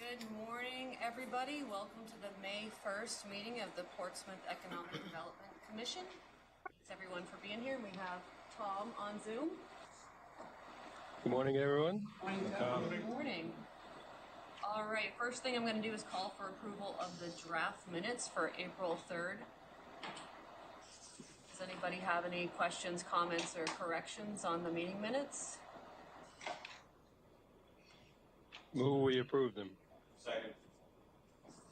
Good morning, everybody. Welcome to the May 1st meeting of the Portsmouth Economic Development Commission. Thanks everyone for being here. We have Tom on Zoom. Good morning, everyone. Good morning. All right, first thing I'm going to do is call for approval of the draft minutes for April 3rd. Does anybody have any questions, comments, or corrections on the meeting minutes? Move we approve them. Second.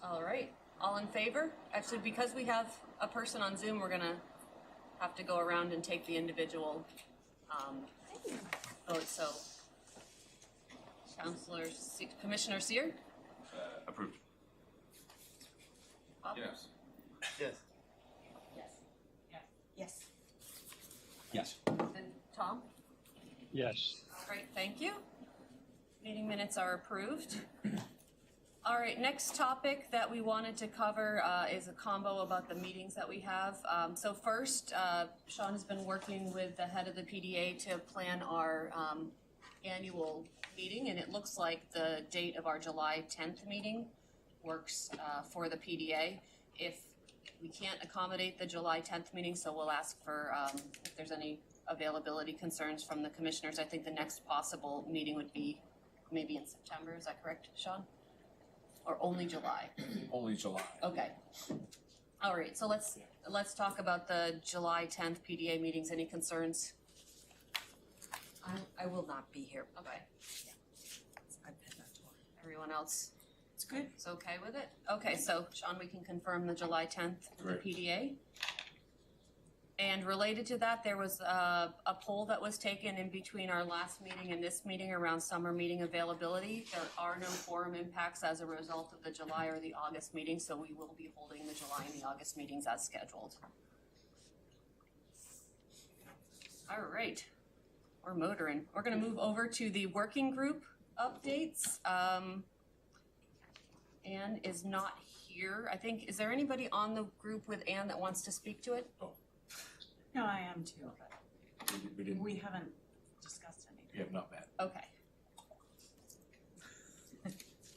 All right, all in favor? Actually, because we have a person on Zoom, we're gonna have to go around and take the individual votes. So, Commissioner Sear? Approved. Bob? Yes. Yes. Yes. Yes. And Tom? Yes. All right, thank you. Meeting minutes are approved. All right, next topic that we wanted to cover is a combo about the meetings that we have. So first, Sean has been working with the head of the PDA to plan our annual meeting, and it looks like the date of our July 10th meeting works for the PDA. If we can't accommodate the July 10th meeting, so we'll ask for if there's any availability concerns from the commissioners. I think the next possible meeting would be maybe in September. Is that correct, Sean? Or only July? Only July. Okay. All right, so let's talk about the July 10th PDA meetings. Any concerns? I will not be here. Okay. I've been that one. Everyone else It's good. is okay with it? Okay, so Sean, we can confirm the July 10th for the Correct. PDA. And related to that, there was a poll that was taken in between our last meeting and this meeting around summer meeting availability. There are no quorum impacts as a result of the July or the August meeting, so we will be holding the July and the August meetings as scheduled. All right, we're motoring. We're gonna move over to the working group updates. Anne is not here. I think, is there anybody on the group with Anne that wants to speak to it? No, I am too, but We didn't. we haven't discussed We anything. have not met. Okay.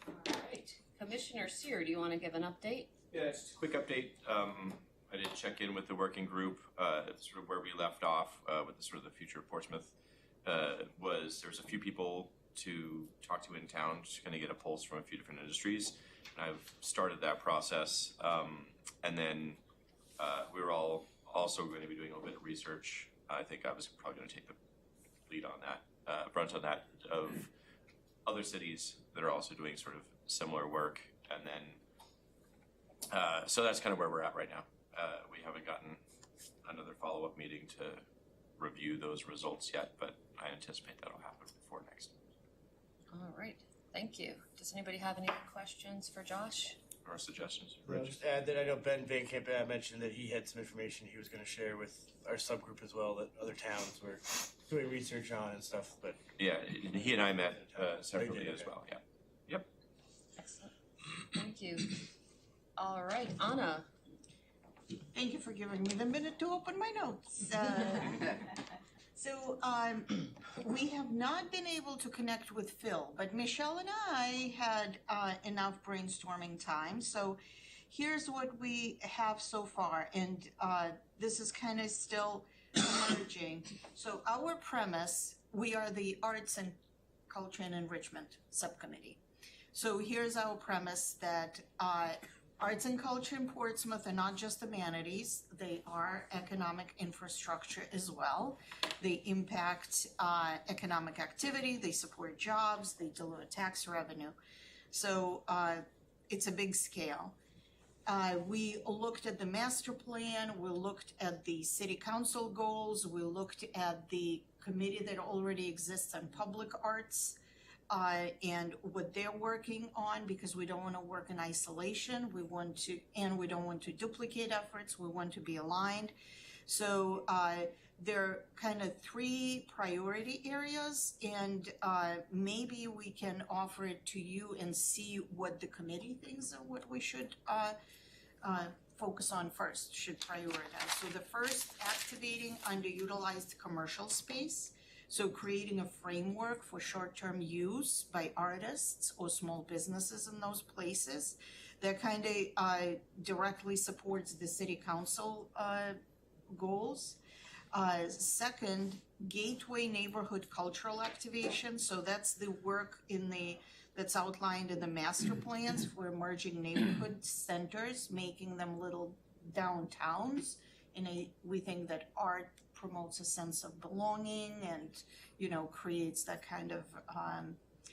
All right. Commissioner Sear, do you want to give an update? Yeah, just a quick update. I did check in with the working group. Sort of where we left off with the sort of the future of Portsmouth was there's a few people to talk to in town, just kind of get a pulse from a few different industries. And I've started that process, and then we were all also going to be doing a little bit of research. I think I was probably going to take the lead on that, brunt on that, of other cities that are also doing sort of similar work. And then, so that's kind of where we're at right now. We haven't gotten another follow-up meeting to review those results yet, but I anticipate that'll happen before next. All right. Thank you. Does anybody have any questions for Josh? Or suggestions? I'll just add that I know Ben Van Camp mentioned that he had some information he was going to share with our subgroup as well that other towns were doing research on and stuff. But Yeah, he and I met separately did, as okay. well, yeah. Yep. Excellent. Thank you. All right, Anna. Thank you for giving me the minute to open my notes. So we have not been able to connect with Phil, but Michelle and I had enough brainstorming time. So here's what we have so far, and this is kind of still emerging. So our premise, we are the Arts and Culture and Enrichment Subcommittee. So here's our premise that arts and culture in Portsmouth are not just amenities, they are economic infrastructure as well. They impact economic activity, they support jobs, they deliver tax revenue. So it's a big scale. We looked at the master plan, we looked at the city council goals, we looked at the committee that already exists on public arts. And what they're working on, because we don't want to work in isolation, we don't want to duplicate efforts, we want to be aligned. So there are kind of three priority areas, and maybe we can offer it to you and see what the committee thinks of what we should focus on first, should prioritize. So the first, activating underutilized commercial space. So creating a framework for short-term use by artists or small businesses in those places that kind of directly supports the city council goals. Second, gateway neighborhood cultural activation, so that's the work that's outlined in the master plans for emerging neighborhood centers, making them little downtowns. And we think that art promotes a sense of belonging and, creates that kind of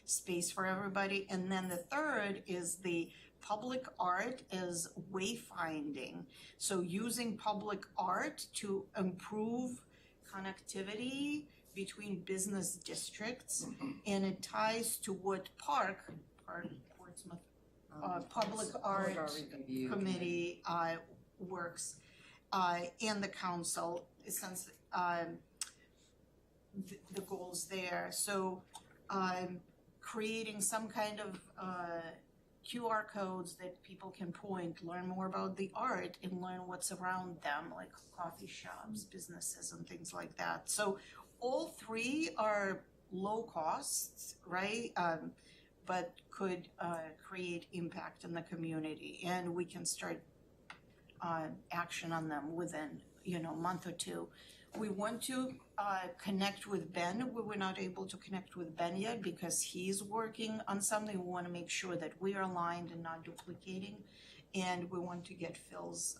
space for everybody. And then the third is the public art as wayfinding. So using public art to improve connectivity between business districts, and it ties to what Portsmouth Public Art Committee works, and the council, since the goals there. So creating some kind of QR codes that people can point, learn more about the art, and learn what's around them, like coffee shops, businesses, and things like that. So all three are low costs, right? But could create impact in the community, and we can start action on them within, a month or two. We want to connect with Ben. We were not able to connect with Ben yet because he's working on something. We want to make sure that we are aligned and not duplicating, and we want to get Phil's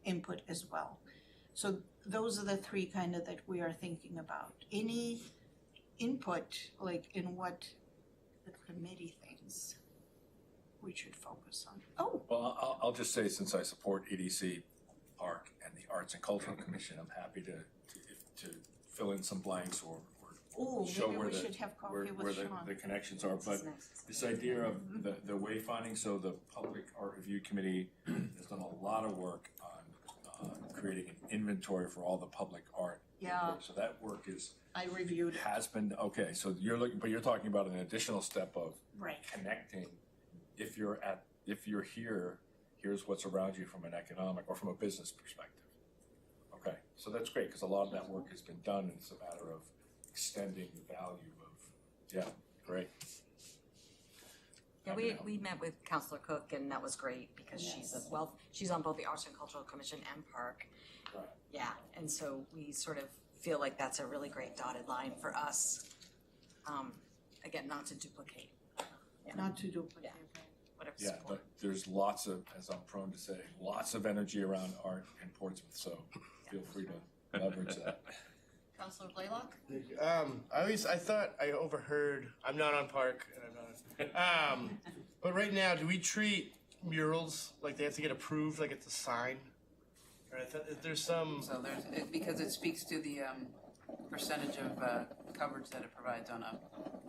input as well. So those are the three kind of that we are thinking about. Any input, like in what the committee thinks we should focus on? Oh, Well, I'll just say, since I support EDC Park and the Arts and Cultural Commission, I'm happy to fill in some blanks or show maybe where we the, should have where coffee with Sean. the connections are. But this idea of the wayfinding, so the Public Art Review Committee has done a lot of work on creating an inventory for all the public art. Yeah. So that work I reviewed it. has been, okay, so you're talking about an additional step of Right. connecting. If you're here, here's what's around you from an economic or from a business perspective. Okay, so that's great, because a lot of that work has been done, and it's a matter of extending the value of, yeah, great. Yeah, we met with Councilor Cook, and that was great because she's on both the Arts and Cultural Commission and Park. Right. Yeah, and so we sort of feel like that's a really great dotted line for us. Again, not to duplicate. Not to duplicate. Whatever Yeah, support. but there's lots of, as I'm prone to say, lots of energy around art in Portsmouth, so feel free to leverage that. Councilor Blaylock? I thought I overheard, I'm not on Park, and I'm not, but right now, do we treat murals like they have to get approved, like it's a sign? Or I thought that there's some, So because it speaks to the percentage of coverage that it provides on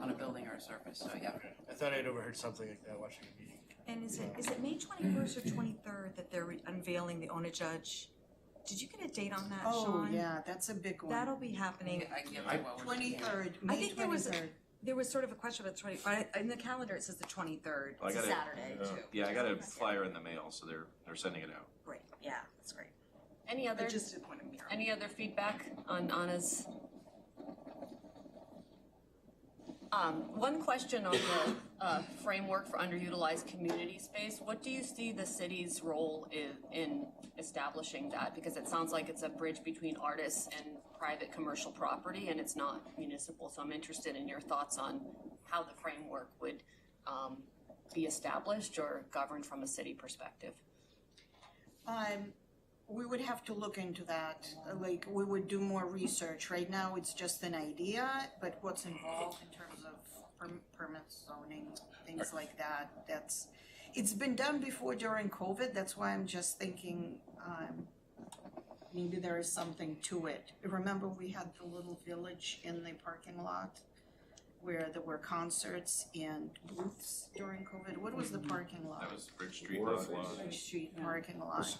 a building or a surface, so yeah. I thought I'd overheard something like that watching a meeting. And is it May 21st or 23rd that they're unveiling the Ona Judge? Did you get a date on that, Sean? Oh, yeah, that's a big one. That'll be happening. I can't remember what we're looking at. 23rd, I May think 23rd. there was sort of a question about the 20, but in the calendar it says the 23rd. Well, I It's a got Saturday too. Yeah, I got a flyer in the mail, so they're sending it out. Great, yeah, that's great. Any other, Just didn't want to mirror. any other feedback on Anna's? One question on the framework for underutilized community space. What do you see the city's role in establishing that? Because it sounds like it's a bridge between artists and private commercial property, and it's not municipal. So I'm interested in your thoughts on how the framework would be established or governed from a city perspective. We would have to look into that, like, we would do more research. Right now, it's just an idea, but what's involved in terms of permits, zoning, things like that, it's been done before during COVID, that's why I'm just thinking, maybe there is something to it. Remember, we had the little village in the parking lot where there were concerts and booths during COVID? What was the parking lot? That was Bridge Street. Bridge Street parking lot.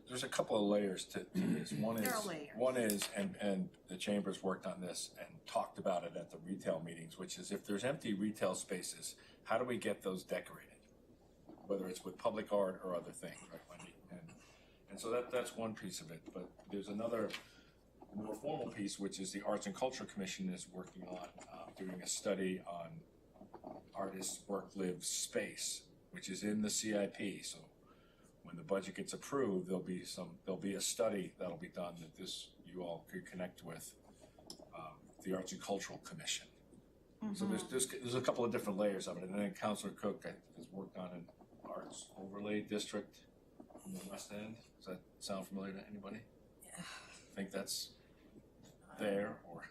There's a couple of layers to this. There are layers. One is, and the Chamber's worked on this and talked about it at the retail meetings, which is if there's empty retail spaces, how do we get those decorated? Whether it's with public art or other things, right, Wendy? And so that's one piece of it, but there's another more formal piece, which is the Arts and Culture Commission is working on, doing a study on artists' work, live space, which is in the CIP. So when the budget gets approved, there'll be a study that'll be done that you all could connect with, the Arts and Cultural Commission. So there's a couple of different layers of it, and then Councilor Cook has worked on an arts overlay district in the West End. Does that sound familiar to anybody? Yeah. I think that's there or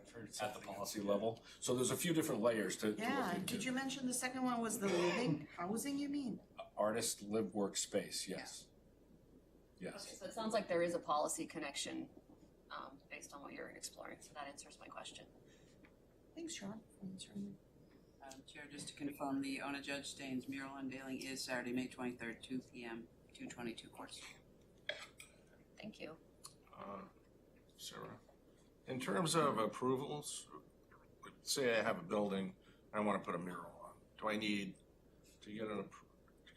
I've heard at the something. policy level. So there's a few different layers to Yeah, look into. did you mention the second one was the living housing, you mean? Artist live work space, yes. Yes. Okay, so it sounds like there is a policy connection, based on what you're exploring, so that answers my question. Thanks, Sean, for answering. Chair, just to confirm, the Ona Judge Staines mural unveiling is Saturday, May 23rd, 2 p.m., 222 Court. Thank you. Sarah, in terms of approvals, say I have a building, I want to put a mural on. Do I need to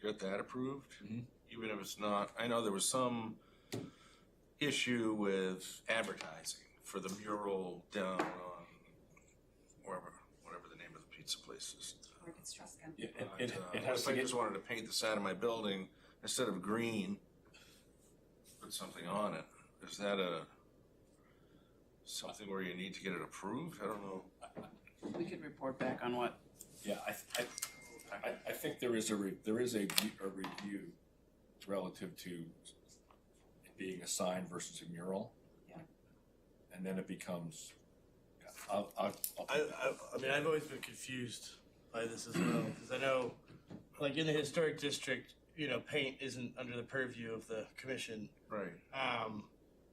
get that approved? Mhm. Even if it's not, I know there was some issue with advertising for the mural down on whatever the name of the pizza place is. Yeah, But, it has if to I get, just wanted to paint the side of my building, instead of green, put something on it, is that something where you need to get it approved? I don't know. We could report back on what, yeah, I think there is a review relative to it being a sign versus a mural. Yeah. And then it becomes, I mean, I've always been confused by this as well, because I know, like in the historic district, you know, paint isn't under the purview of the commission. Right.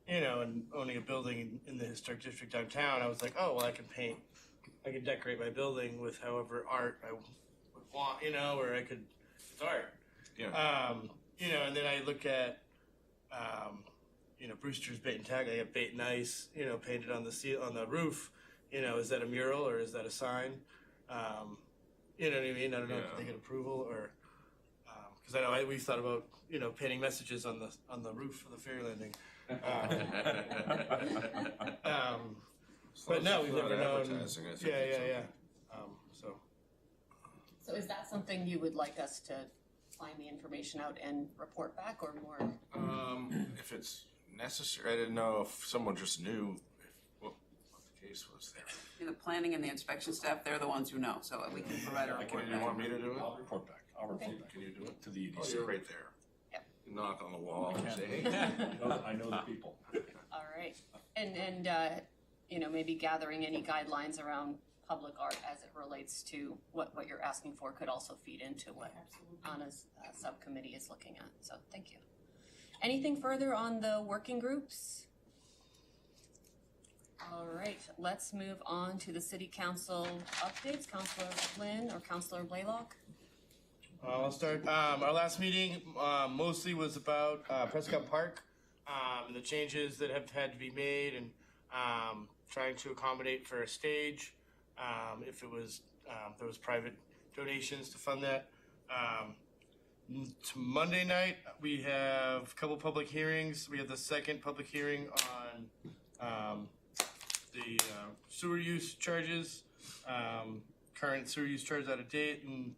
You know, and owning a building in the historic district downtown, I was like, oh, well, I can decorate my building with however art I would want, you know, or it's art. Yeah. You know, and then I look at, you know, Brewster's Bait and Tag. I have Bait and Ice, you know, painted on the roof. You know, is that a mural or is that a sign? You know what I mean? I don't know if they get approval or because I know we've thought about, you know, painting messages on the roof of the ferry landing. But no, we've never known. Advertising, I think Yeah. it's So So is that something you would like us to find the information out and report back, or more? If it's necessary, I didn't know if someone just knew what the case was there. the planning and the inspection staff, they're the ones who know, so we can provide a report You back. want me to do it? I'll report back. Can you do it? To the Oh, EDC. you're right there. Yep. You knock on the wall and say, hey. I know the people. All right, and you know, maybe gathering any guidelines around public art as it relates to what you're asking for could also feed into what Anna's subcommittee is looking at, so thank you. Anything further on the working groups? All right, let's move on to the city council updates. Councilor Flynn or Councilor Blaylock? I'll start. Our last meeting mostly was about Prescott Park and the changes that have had to be made, and trying to accommodate for a stage. If it was there was private donations to fund that. Monday night we have a couple public hearings. We have the second public hearing on the sewer use charges. Current sewer use charges out of date, and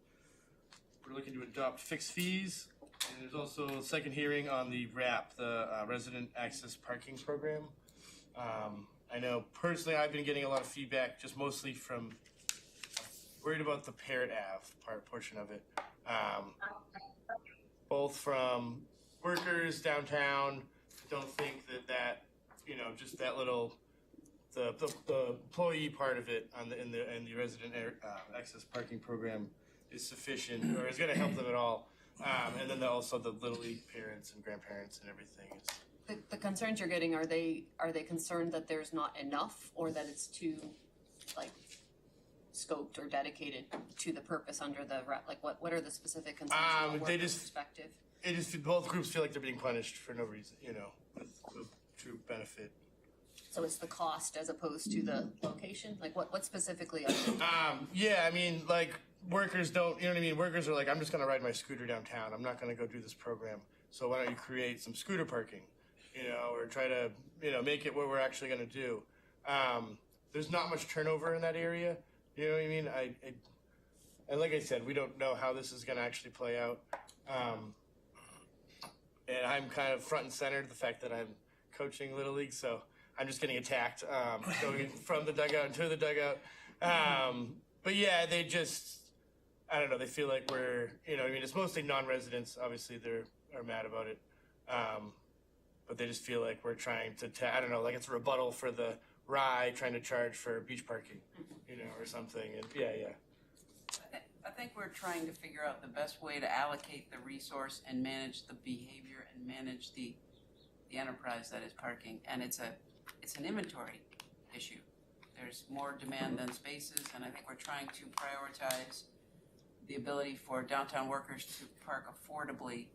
we're looking to adopt fixed fees. And there's also a second hearing on the RAP, the Resident Access Parking Program. I know personally I've been getting a lot of feedback, just mostly from, worried about the Parrot Ave portion of it. Both from workers downtown, don't think that you know, just that little, the employee part of it on in the Resident Access Parking Program is sufficient, or is going to help them at all. And then also the Little League parents and grandparents and everything is. The concerns you're getting, are they concerned that there's not enough, or that it's too, like, scoped or dedicated to the purpose under the RAP? Like, what are the specific concerns from a They worker just- perspective? It is, both groups feel like they're being punished for no reason, you know, with no true benefit. So it's the cost as opposed to the location? Like, what specifically? Are they- Yeah, I mean, like, workers don't, you know what I mean? Workers are like, I'm just gonna ride my scooter downtown. I'm not gonna go do this program. So why don't you create some scooter parking? or try to, make it what we're actually gonna do. There's not much turnover in that area, you know what I mean? And like I said, we don't know how this is gonna actually play out. And I'm kind of front and center, the fact that I'm coaching Little League, so I'm just getting attacked, going from the dugout into the dugout. But yeah, they just, I don't know, they feel like we're, it's mostly non-residents, obviously are mad about it. But they just feel like we're trying to, I don't know, like it's a rebuttal for the Rye trying to charge for beach parking, or something. And yeah. I think we're trying to figure out the best way to allocate the resource and manage the behavior and manage the enterprise that is parking. And it's an inventory issue. There's more demand than spaces, and I think we're trying to prioritize the ability for downtown workers to park affordably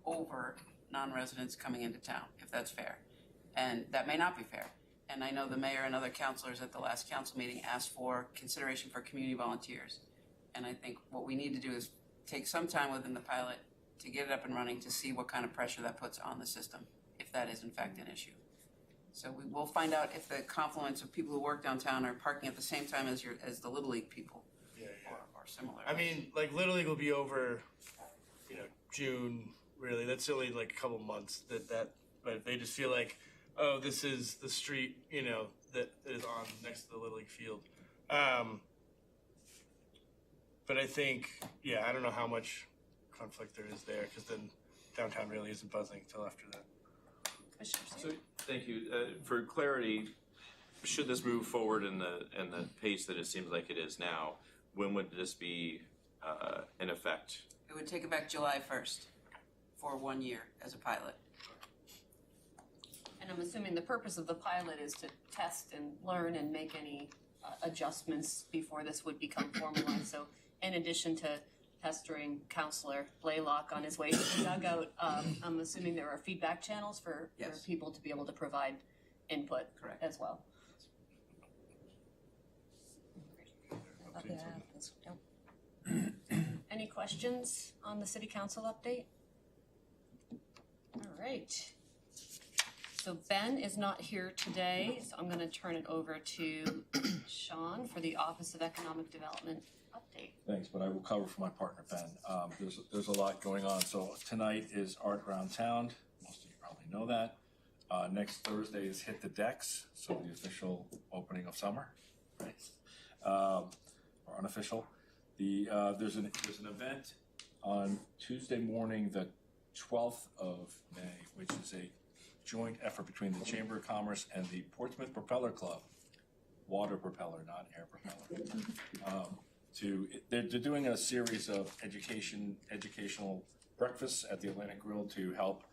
over non-residents coming into town, if that's fair. And that may not be fair. And I know the mayor and other councilors at the last council meeting asked for consideration for community volunteers. And I think what we need to do is take some time within the pilot to get it up and running to see what kind of pressure that puts on the system, if that is in fact an issue. So we will find out if the confluence of people who work downtown are parking at the same time as the Little League people. Or similar. I mean, like Little League will be over, June, really. That's only like a couple months but they just feel like, oh, this is the street, that is on next to the Little League field. But I think, I don't know how much conflict there is there, because then downtown really isn't buzzing until after that. So, thank you. For clarity, should this move forward in the pace that it seems like it is now, when would this be in effect? It would take effect July 1st for 1 year as a pilot. And I'm assuming the purpose of the pilot is to test and learn and make any adjustments before this would become formalized. So in addition to pestering Counselor Blaylock on his way to the dugout, I'm assuming there are feedback channels for people to be able to provide input as well. Any questions on the city council update? All right. So Ben is not here today, so I'm gonna turn it over to Sean for the Office of Economic Development update. Thanks, but I will cover for my partner, Ben. There's a lot going on. So tonight is Art Around Town. Most of you probably know that. Next Thursday is Hit the Decks, so the official opening of summer, right? Or unofficial. There's an event on Tuesday morning, the 12th of May, which is a joint effort between the Chamber of Commerce and the Portsmouth Propeller Club. Water propeller, not air propeller. They're doing a series of educational breakfasts at the Atlantic Grill to help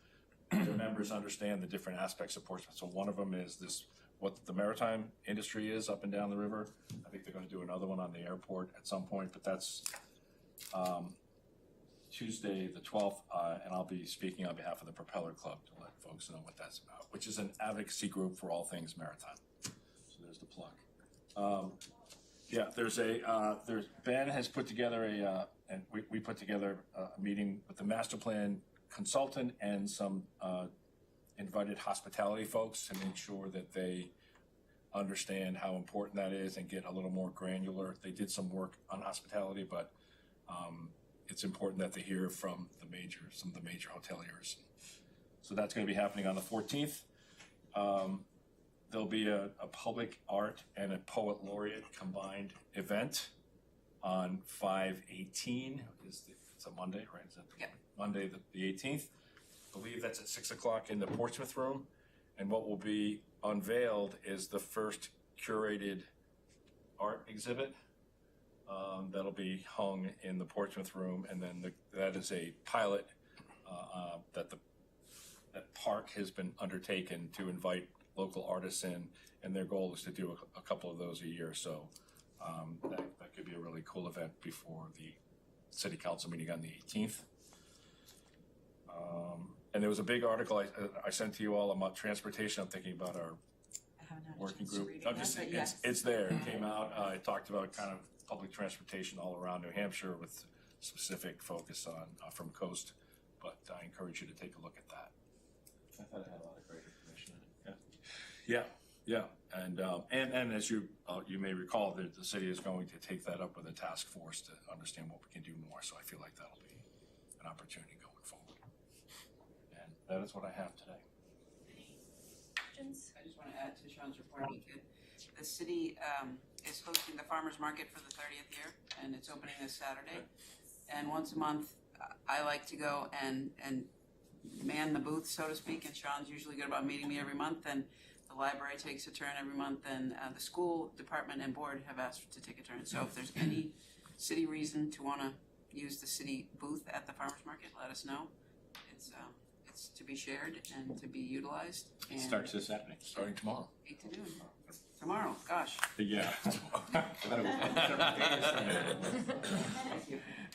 their members understand the different aspects of Portsmouth. So one of them is what the maritime industry is up and down the river. I think they're going to do another one on the airport at some point, but that's Tuesday the 12th, and I'll be speaking on behalf of the Propeller Club to let folks know what that's about, which is an advocacy group for all things maritime. So there's the plug. Ben has put together and we put together a meeting with the master plan consultant and some invited hospitality folks to make sure that they understand how important that is and get a little more granular. They did some work on hospitality, but it's important that they hear from some of the major hoteliers. So that's going to be happening on the 14th. There'll be a public art and a poet laureate combined event on 5/18. It's a Monday, right? Is that Monday the 18th? I believe that's at 6 o'clock in the Portsmouth Room. And what will be unveiled is the first curated art exhibit that'll be hung in the Portsmouth Room. And then that is a pilot that Park has been undertaken to invite local artists in, and their goal is to do a couple of those a year. So that could be a really cool event before the city council meeting on the 18th. And there was a big article I sent to you all about transportation. I'm thinking about our working group. It's there. It came out. It talked about kind of public transportation all around New Hampshire with specific focus on from coast. But I encourage you to take a look at that. I thought it had a lot of great information in it. Yeah, and as you may recall, the city is going to take that up with a task force to understand what we can do more, so I feel like that'll be an opportunity going forward. And that is what I have today. Questions? I just want to add to Sean's report, the city is hosting the farmer's market for the 30th year, and it's opening this Saturday. And once a month, I like to go and man the booth, so to speak, and Sean's usually good about meeting me every month, and the library takes a turn every month, and the school department and board have asked to take a turn. So if there's any city reason to want to use the city booth at the farmer's market, let us know. It's to be shared and to be utilized. And Starts this Saturday. Starting tomorrow. 8 to noon. Tomorrow, gosh. Yeah.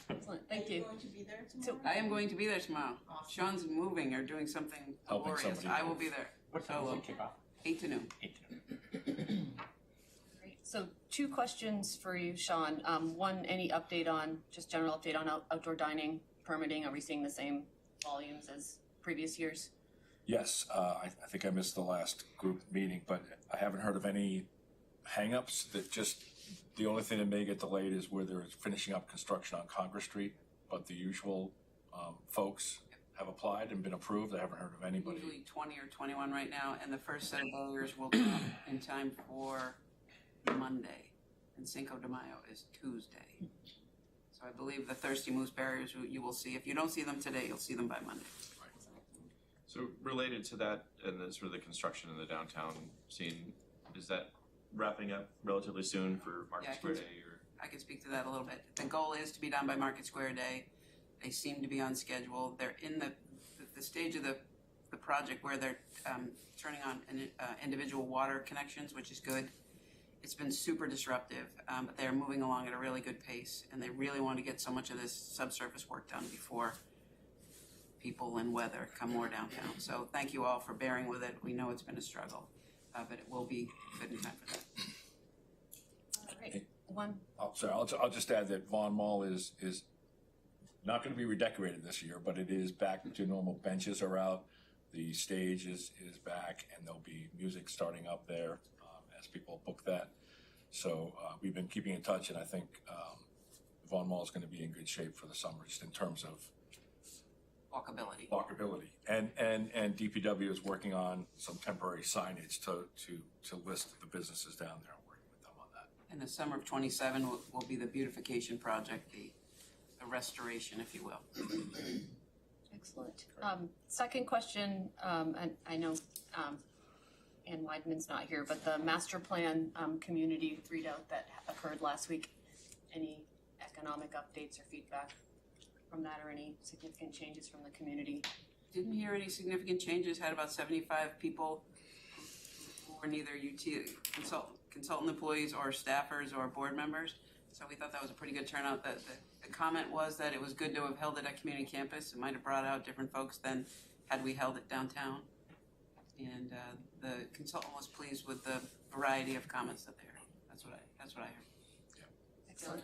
Excellent, thank you. Are you going to be there tomorrow? I am going to be there tomorrow. Sean's moving or doing something Helping glorious. somebody. I will be there. What time does it kick off? 8 to noon. 8 to noon. Great. So 2 questions for you, Sean. One, any update on, just general update on outdoor dining permitting? Are we seeing the same volumes as previous years? Yes, I think I missed the last group meeting, but I haven't heard of any hangups. That just, the only thing that may get delayed is where they're finishing up construction on Congress Street, but the usual folks have applied and been approved. I haven't heard of anybody. Usually 20 or 21 right now, and the first set of barriers will come in time for Monday, and Cinco de Mayo is Tuesday. So I believe the Thirsty Moose barriers you will see. If you don't see them today, you'll see them by Monday. So related to that and the sort of the construction in the downtown scene, is that wrapping up relatively soon for Market Yeah, I Square can- Day or? I can speak to that a little bit. The goal is to be done by Market Square Day. They seem to be on schedule. They're in the stage of the project where they're turning on individual water connections, which is good. It's been super disruptive, but they're moving along at a really good pace, and they really want to get so much of this subsurface work done before people and weather come more downtown. So thank you all for bearing with it. We know it's been a struggle, but it will be good in time for that. All right, one, Oh, sorry, I'll just add that Vaughn Mall is not going to be redecorated this year, but it is back to normal. Benches are out, the stage is back, and there'll be music starting up there as people book that. So we've been keeping in touch, and I think Vaughn Mall is going to be in good shape for the summer, just in terms of Walkability. walkability. And DPW is working on some temporary signage to list the businesses down there. I'm working with them on that. In the summer of '27 will be the beautification project, the restoration, if you will. excellent. Second question, and I know Ann Weidman's not here, but the master plan community readout that occurred last week, any economic updates or feedback from that, or any significant changes from the community? Didn't hear any significant changes, had about 75 people who were neither consultant employees or staffers or board members. So we thought that was a pretty good turnout. The comment was that it was good to have held it at community campus. It might have brought out different folks than had we held it downtown. And the consultant was pleased with the variety of comments that they heard. That's what I heard. Excellent.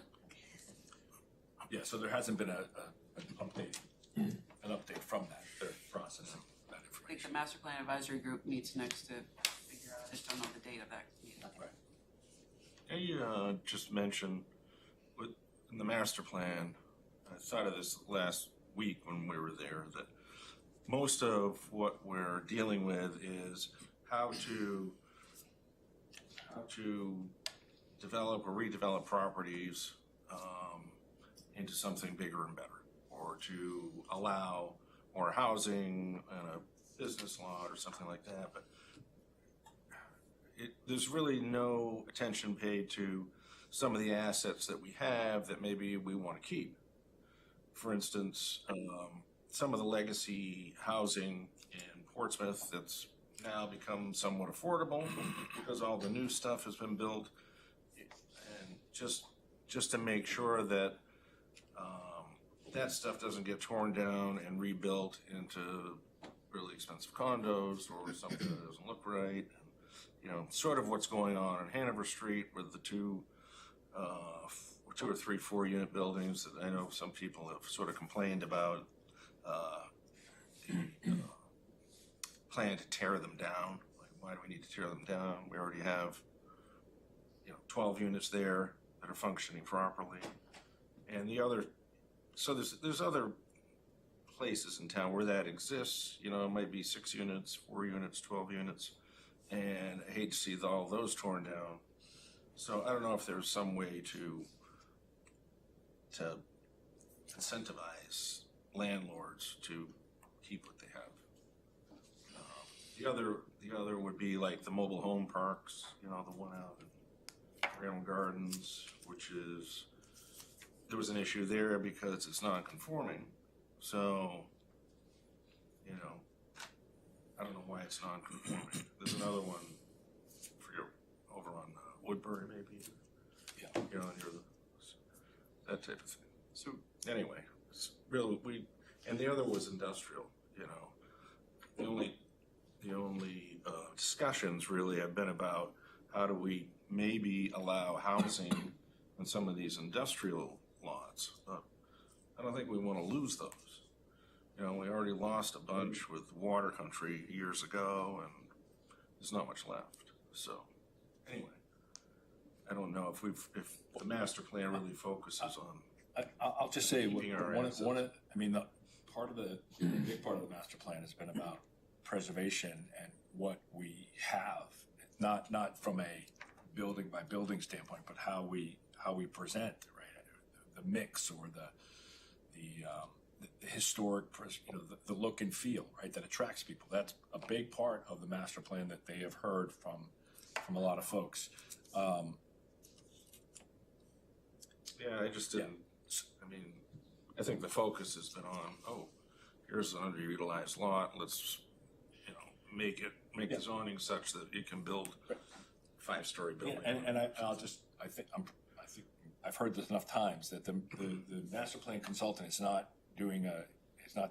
Yeah, so there hasn't been an update from that. They're processing that I think information. the master plan advisory group meets next to figure out, I just don't know the date of that meeting. I just mentioned in the master plan, I thought of this last week when we were there, that most of what we're dealing with is how to develop or redevelop properties into something bigger and better, or to allow more housing and a business lot or something like that. But there's really no attention paid to some of the assets that we have that maybe we want to keep. For instance, some of the legacy housing in Portsmouth that's now become somewhat affordable because all the new stuff has been built. And just to make sure that that stuff doesn't get torn down and rebuilt into really expensive condos or something that doesn't look right. You know, sort of what's going on Hanover Street with the two or three 4-unit buildings that I know some people have sort of complained about plan to tear them down. Like, why do we need to tear them down? We already have, 12 units there that are functioning properly. And so there's other places in town where that exists. It might be 6 units, 4 units, 12 units. And I hate to see all those torn down. So I don't know if there's some way to incentivize landlords to keep what they have. The other would be like the mobile home parks, the one out in Railroad Gardens, there was an issue there because it's non-conforming. So, I don't know why it's non-conforming. There's another one over on Woodbury maybe. Yeah. That type of thing. So anyway, it's really and the other was industrial. The only discussions really have been about how do we maybe allow housing on some of these industrial lots, but I don't think we want to lose those. We already lost a bunch with Water Country years ago, and there's not much left. So, anyway, I don't know if the master plan really focuses on. I'll just say, Keeping our assets. the big part of the master plan has been about preservation and what we have, not from a building by building standpoint, but how we present, right? The mix or the historic, the look and feel, right? That attracts people. That's a big part of the master plan that they have heard from a lot of folks. Yeah, I just didn't. I think the focus has been on, here's an underutilized lot. Let's, make the zoning such that it can build 5-story building. I think I've heard this enough times that the master plan consultant is not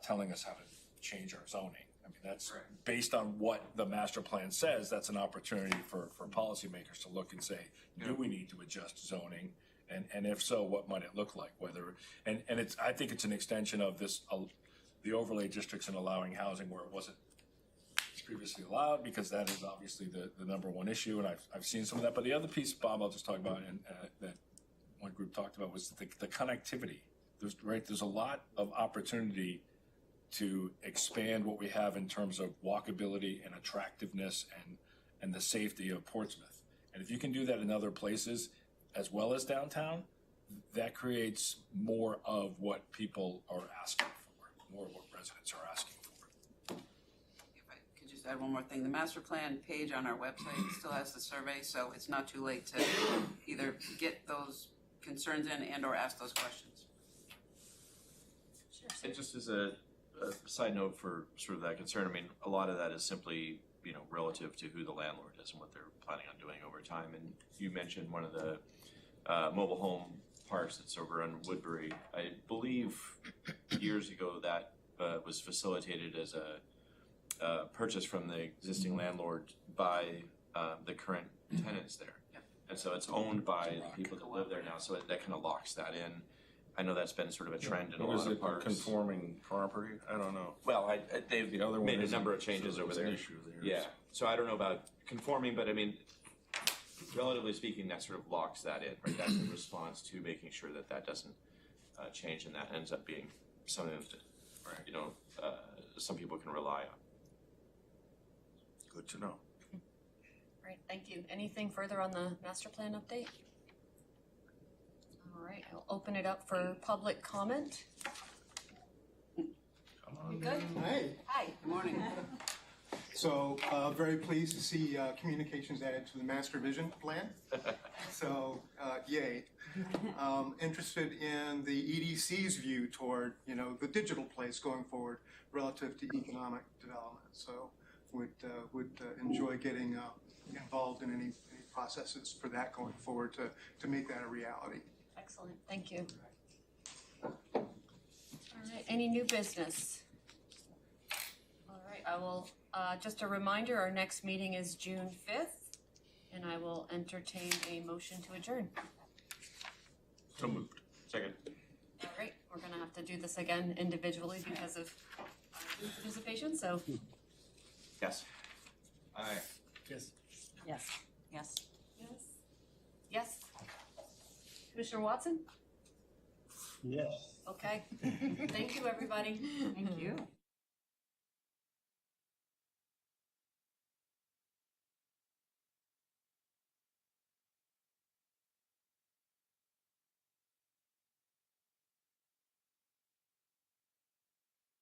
telling us how to change our zoning. That's based on what the master plan says. That's an opportunity for policymakers to look and say, do we need to adjust zoning? And if so, what might it look like? I think it's an extension of this, the overlay districts and allowing housing where it wasn't previously allowed, because that is obviously the number one issue, and I've seen some of that. But the other piece, Bob, I'll just talk about, and that one group talked about, was the connectivity. There's a lot of opportunity to expand what we have in terms of walkability and attractiveness and the safety of Portsmouth. And if you can do that in other places as well as downtown, that creates more of what people are asking for, more of what residents are asking for. If I could just add one more thing, the master plan page on our website still has the survey, so it's not too late to either get those concerns in and or ask those questions. And just as a side note for sort of that concern, a lot of that is simply, relative to who the landlord is and what they're planning on doing over time. And you mentioned one of the mobile home parks that's over on Woodbury. I believe years ago that was facilitated as a purchase from the existing landlord by the current tenants there. And so it's owned by the people that live there now, so that kind of locks that in. I know that's been sort of a trend in a lot of parks. Conforming property? I don't know. Well, they've The other one made a isn't, number of changes so over there's an there. issue there. Yeah, so I don't know about conforming, but relatively speaking, that sort of locks that in, right? That's in response to making sure that doesn't change, and that ends up being something that, some people can rely on. Good to know. Great, thank you. Anything further on the master plan update? All right, I'll open it up for public comment. Come on. You good? Hi. Hi. Good morning. So, very pleased to see communications added to the master vision plan. So, yay. Interested in the EDC's view toward, the digital place going forward relative to economic development. So, would enjoy getting involved in any processes for that going forward to make that a reality. Excellent, thank you. All right, any new business? All right, I will, just a reminder, our next meeting is June 5th, and I will entertain a motion to adjourn. So moved. Second. All right, we're gonna have to do this again individually because of participation, so Yes. Aye. Yes. Yes. Yes. Yes. Yes. Commissioner Watson? Yes. Okay. Thank you, everybody. Thank you.